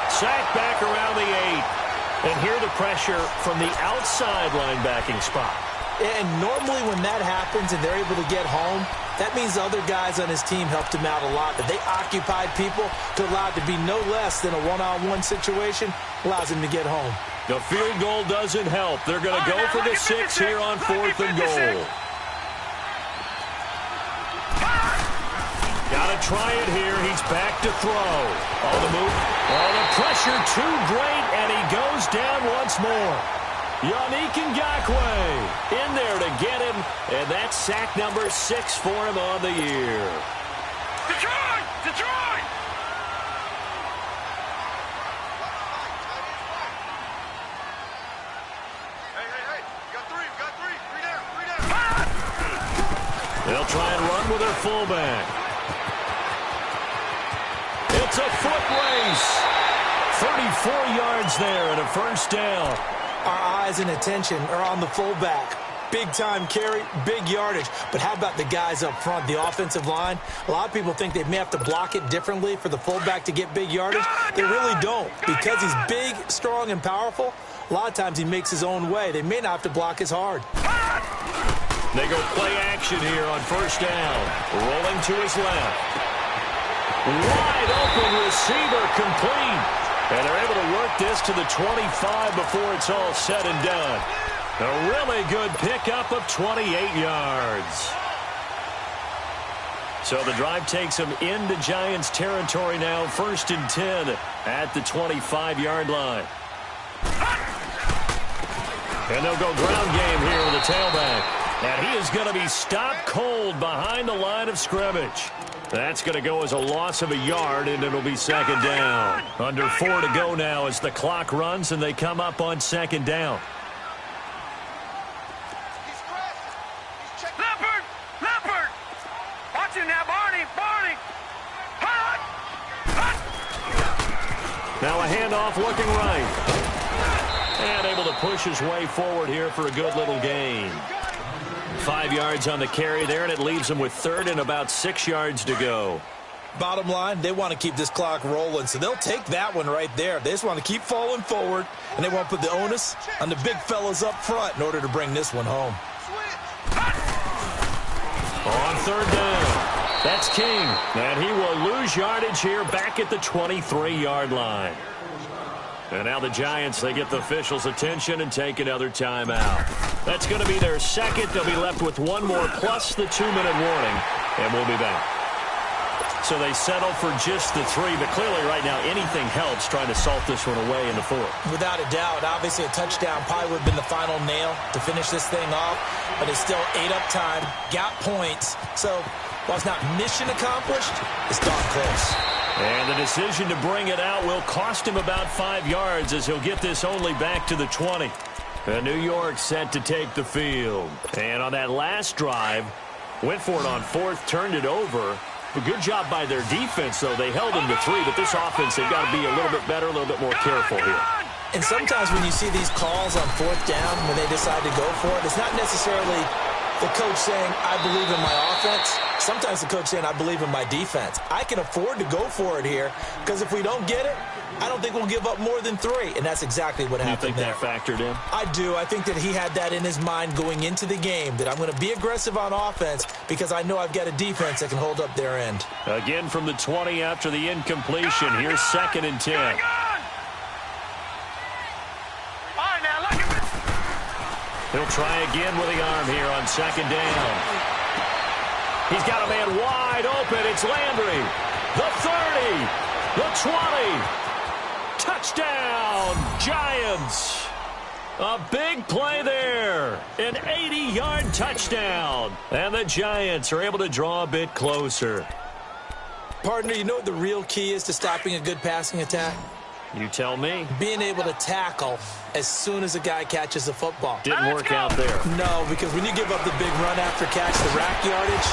Sacked back around the 8. And here the pressure from the outside linebacking spot. And normally when that happens and they're able to get home, that means other guys on his team helped him out a lot. That they occupied people to allow it to be no less than a one-on-one situation, allows him to get home. The field goal doesn't help. They're going to go for the 6 here on 4th and goal. Got to try it here. He's back to throw. On the move. Oh, the pressure too great, and he goes down once more. Yannick Ngakoue in there to get him, and that's sack number 6 for him on the year. Detroit! Detroit! Hey, got three down. They'll try and run with their fullback. It's a foot race. 34 yards there and a 1st down. Our eyes and attention are on the fullback. Big-time carry, big yardage. But how about the guys up front, the offensive line? A lot of people think they may have to block it differently for the fullback to get big yardage. They really don't. Because he's big, strong, and powerful, a lot of times he makes his own way. They may not have to block as hard. They go play action here on 1st down. Rolling to his left. Wide open receiver complete. And they're able to work this to the 25 before it's all said and done. A really good pickup of 28 yards. So the drive takes them into Giants territory now. 1st and 10 at the 25-yard line. And they'll go ground game here with the tailback. And he is going to be stopped cold behind the line of scrimmage. That's going to go as a loss of a yard, and it'll be 2nd down. Under 4 to go now as the clock runs, and they come up on 2nd down. Leopard! Watch him now, Barney! Hot! Now a handoff looking right. And able to push his way forward here for a good little gain. 5 yards on the carry there, and it leaves them with 3rd and about 6 yards to go. Bottom line, they want to keep this clock rolling, so they'll take that one right there. They just want to keep falling forward, and they want to put the onus on the big fellas up front in order to bring this one home. On 3rd down, that's King, and he will lose yardage here back at the 23-yard line. And now the Giants, they get the officials' attention and take another timeout. That's going to be their 2nd. They'll be left with 1 more plus the 2-minute warning, and we'll be back. So they settle for just the 3, but clearly right now anything helps trying to salt this one away in the 4th. Without a doubt, obviously a touchdown probably would have been the final nail to finish this thing off, but it's still ate up time, got points. So while it's not mission accomplished, it's darn close. And the decision to bring it out will cost him about 5 yards as he'll get this only back to the 20. And New York set to take the field. And on that last drive, went for it on 4th, turned it over. A good job by their defense, though. They held him to 3, but this offense, they've got to be a little bit better, a little bit more careful here. And sometimes when you see these calls on 4th down, when they decide to go for it, it's not necessarily the coach saying, I believe in my offense. Sometimes the coach saying, I believe in my defense. I can afford to go for it here because if we don't get it, I don't think we'll give up more than 3. And that's exactly what happened there. You think that factored in? I do. I think that he had that in his mind going into the game, that I'm going to be aggressive on offense because I know I've got a defense that can hold up their end. Again from the 20 after the incompletion. Here's 2nd and 10. He'll try again with the arm here on 2nd down. He's got a man wide open. It's Landry. The 30. The 20. Touchdown, Giants. A big play there. An 80-yard touchdown. And the Giants are able to draw a bit closer. Partner, you know what the real key is to stopping a good passing attack? You tell me. Being able to tackle as soon as a guy catches the football. Didn't work out there. No, because when you give up the big run after catch, the rack yardage,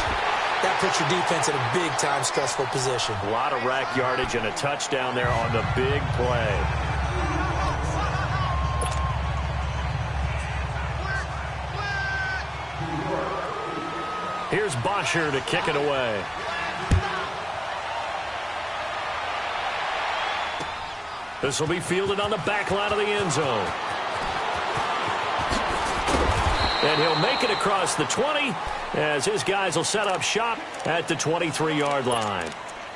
that puts your defense in a big-time stressful position. A lot of rack yardage and a touchdown there on the big play. Here's Bosher to kick it away. This will be fielded on the back line of the end zone. And he'll make it across the 20 as his guys will set up shop at the 23-yard line.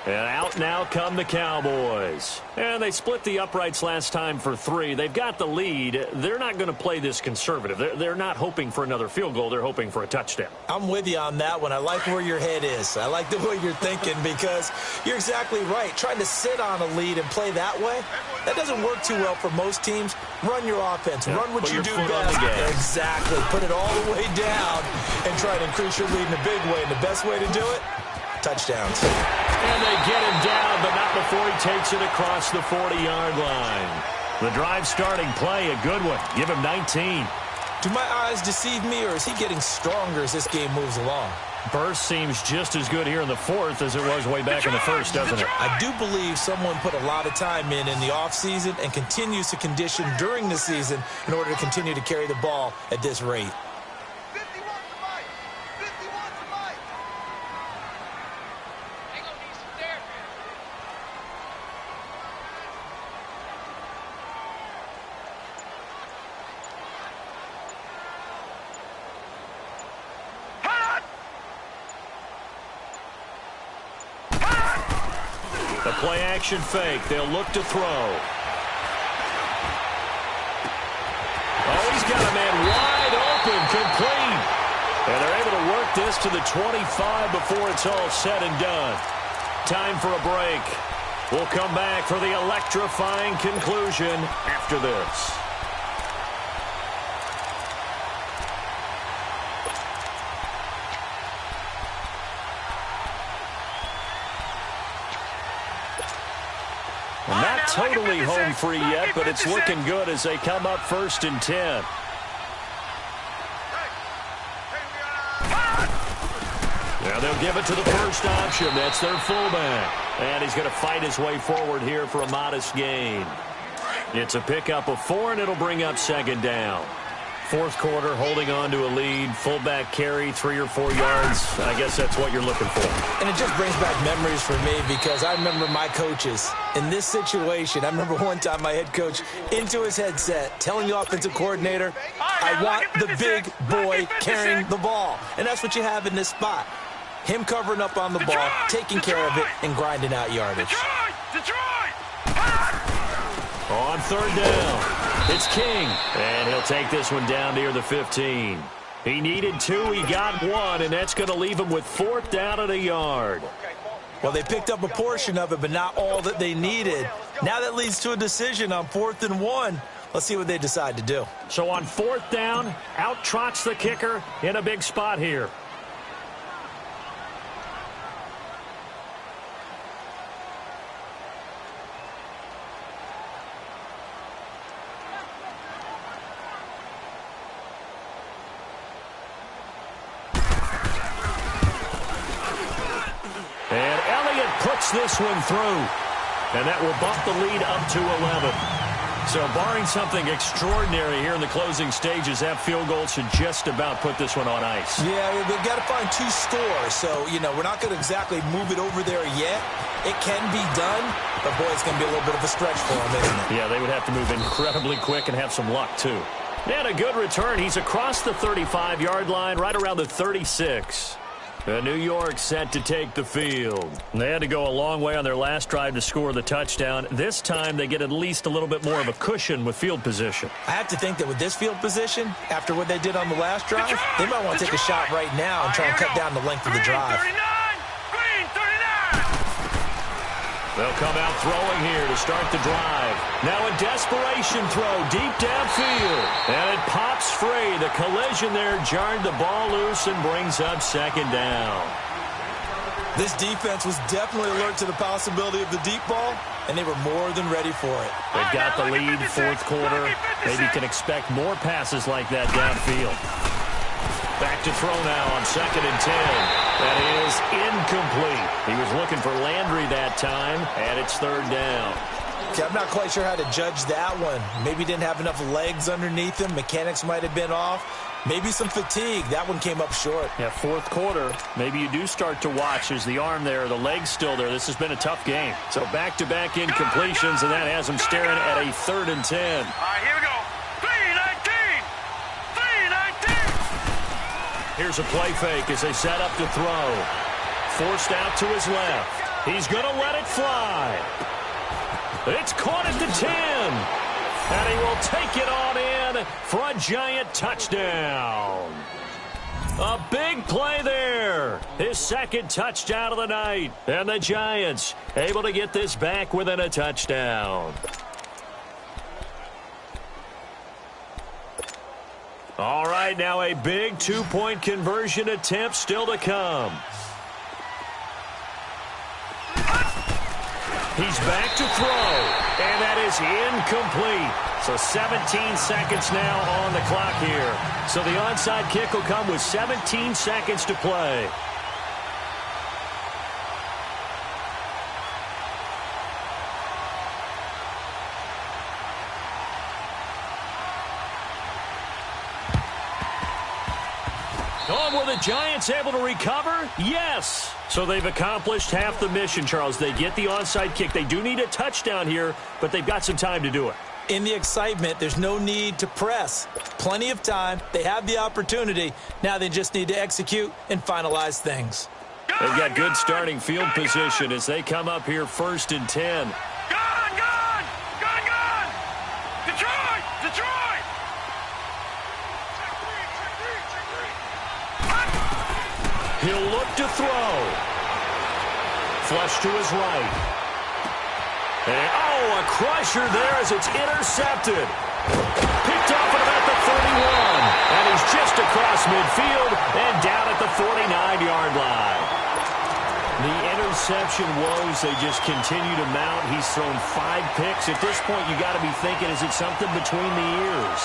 And out now come the Cowboys. And they split the uprights last time for 3. They've got the lead. They're not going to play this conservative. They're not hoping for another field goal. They're hoping for a touchdown. I'm with you on that one. I like where your head is. I like the way you're thinking because you're exactly right. Trying to sit on a lead and play that way, that doesn't work too well for most teams. Run your offense. Run what you do best. Exactly. Put it all the way down and try to increase your lead in a big way. And the best way to do it, touchdowns. And they get him down, but not before he takes it across the 40-yard line. The drive starting play, a good one. Give him 19. Do my eyes deceive me, or is he getting stronger as this game moves along? Burst seems just as good here in the 4th as it was way back in the 1st, doesn't it? I do believe someone put a lot of time in the offseason and continues to condition during the season in order to continue to carry the ball at this rate. The play-action fake. They'll look to throw. Oh, he's got a man wide open, complete. And they're able to work this to the 25 before it's all said and done. Time for a break. We'll come back for the electrifying conclusion after this. Not totally home free yet, but it's looking good as they come up 1st and 10. Now they'll give it to the first option. That's their fullback. And he's going to fight his way forward here for a modest gain. It's a pickup of 4, and it'll bring up 2nd down. 4th quarter, holding on to a lead. Fullback carry, 3 or 4 yards. I guess that's what you're looking for. And it just brings back memories for me because I remember my coaches in this situation. I remember one time my head coach into his headset telling the offensive coordinator, I want the big boy carrying the ball. And that's what you have in this spot. Him covering up on the ball, taking care of it, and grinding out yardage. On 3rd down, it's King. And he'll take this one down near the 15. He needed 2, he got 1, and that's going to leave him with 4th down and a yard. Well, they picked up a portion of it, but not all that they needed. Now that leads to a decision on 4th and 1. Let's see what they decide to do. So on 4th down, out trots the kicker in a big spot here. And Elliott puts this one through. And that will bump the lead up to 11. So barring something extraordinary here in the closing stages, that field goal should just about put this one on ice. Yeah, they've got to find 2 scores. So, we're not going to exactly move it over there yet. It can be done, but, boy, it's going to be a little bit of a stretch for them, isn't it? Yeah, they would have to move incredibly quick and have some luck, too. And a good return. He's across the 35-yard line, right around the 36. New York set to take the field. They had to go a long way on their last drive to score the touchdown. This time they get at least a little bit more of a cushion with field position. I have to think that with this field position, after what they did on the last drive, they might want to take a shot right now and try and cut down the length of the drive. They'll come out throwing here to start the drive. Now a desperation throw deep downfield. And it pops free. The collision there jarred the ball loose and brings up 2nd down. This defense was definitely alert to the possibility of the deep ball, and they were more than ready for it. They've got the lead, fourth quarter. Maybe can expect more passes like that downfield. Back to throw now on 2nd and 10. That is incomplete. He was looking for Landry that time, and it's 3rd down. Okay, I'm not quite sure how to judge that one. Maybe didn't have enough legs underneath him. Mechanics might have been off. Maybe some fatigue. That one came up short. Yeah, fourth quarter. Maybe you do start to watch. There's the arm there, the leg's still there. This has been a tough game. So back-to-back incompletions, and that has him staring at a 3rd and 10. All right, here we go. 3-19. 3-19. Here's a play fake as they set up to throw. Forced out to his left. He's going to let it fly. It's caught at the 10. And he will take it on in for a giant touchdown. A big play there. His 2nd touchdown of the night. And the Giants able to get this back within a touchdown. All right, now a big 2-point conversion attempt still to come. He's back to throw, and that is incomplete. So 17 seconds now on the clock here. So the onside kick will come with 17 seconds to play. Oh, were the Giants able to recover? Yes. So they've accomplished half the mission, Charles. They get the onside kick. They do need a touchdown here, but they've got some time to do it. In the excitement, there's no need to press. Plenty of time. They have the opportunity. Now they just need to execute and finalize things. They've got good starting field position as they come up here 1st and 10. Gone! Detroit! He'll look to throw. Flush to his right. And, a crusher there as it's intercepted. Picked off at about the 31. And he's just across midfield and down at the 49-yard line. The interception woes, they just continue to mount. He's thrown 5 picks. At this point, you got to be thinking, is it something between the ears?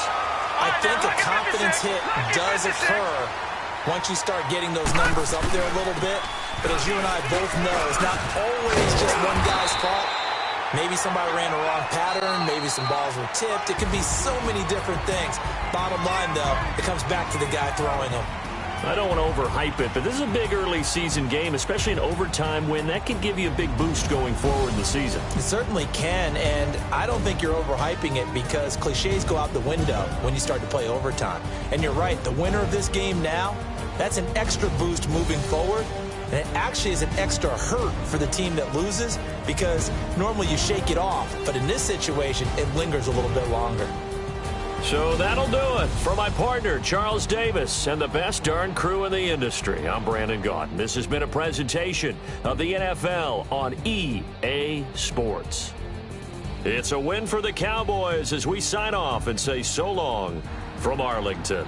I think a confidence hit does occur once you start getting those numbers up there a little bit. But as you and I both know, it's not always just one guy's fault. Maybe somebody ran a wrong pattern. Maybe some balls were tipped. It could be so many different things. Bottom line, though, it comes back to the guy throwing them. I don't want to overhype it, but this is a big early season game, especially an overtime win. That could give you a big boost going forward in the season. It certainly can, and I don't think you're overhyping it because cliches go out the window when you start to play overtime. And you're right, the winner of this game now, that's an extra boost moving forward. And it actually is an extra hurt for the team that loses because normally you shake it off. But in this situation, it lingers a little bit longer. So that'll do it. For my partner, Charles Davis, and the best darn crew in the industry, I'm Brandon Gaudin. This has been a presentation of the NFL on EA Sports. It's a win for the Cowboys as we sign off and say so long from Arlington.